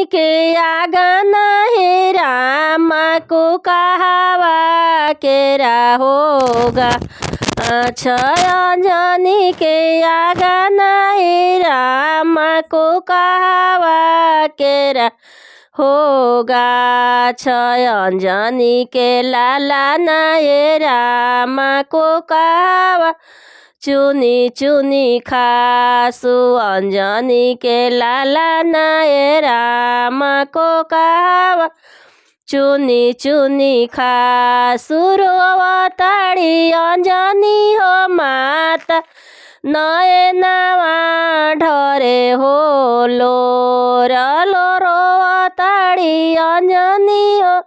अंजनी के आंगन है राम को कहावा केरा होगा। छय अंजनी के आंगन है राम को कहावा केरा होगा। छय अंजनी के लाला नए राम को कहावा चुनी चुनी खासु। अंजनी के लाला नए राम को कहावा चुनी चुनी खासु। रोवताड़ी अंजनी हो माता नए नवा ढरे हो लोर लो। रोवताड़ी अंजनी हो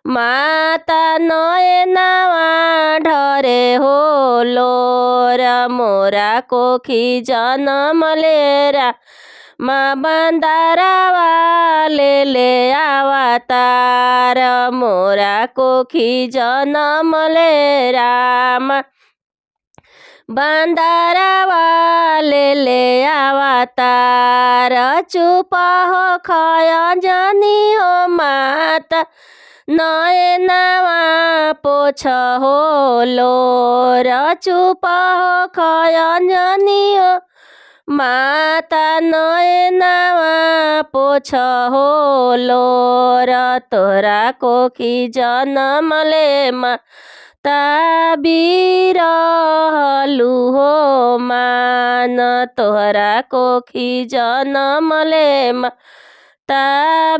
माता नए नवा ढरे हो लोर। मोरा कोखी जनम लेरा माँ बंदारावा ले अवतार। मोरा कोखी जनम लेरा माँ बंदारावा ले अवतार। चुप हो खय अंजनी हो माता नए नवा पोछ हो लोर। चुप हो खय अंजनी हो माता नए नवा पोछ हो लोर। तोरा कोखी जनम ले माता बिरहलु हो मान। तोरा कोखी जनम ले माता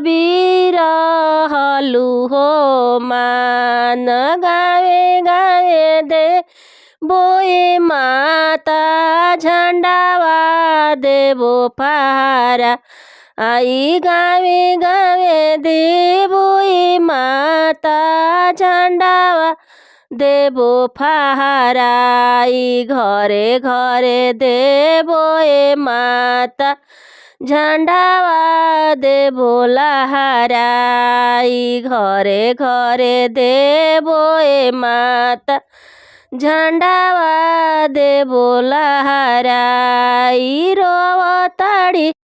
बिरहलु हो मान। गावे गावे दे बोए माता झंडावा देवो पहारा आई। गावे गावे दे बोए माता झंडावा देवो पहारा आई। घरे घरे देवो ए माता झंडावा देवो लहराई। घरे घरे देवो ए माता झंडावा देवो लहराई। रोवताड़ी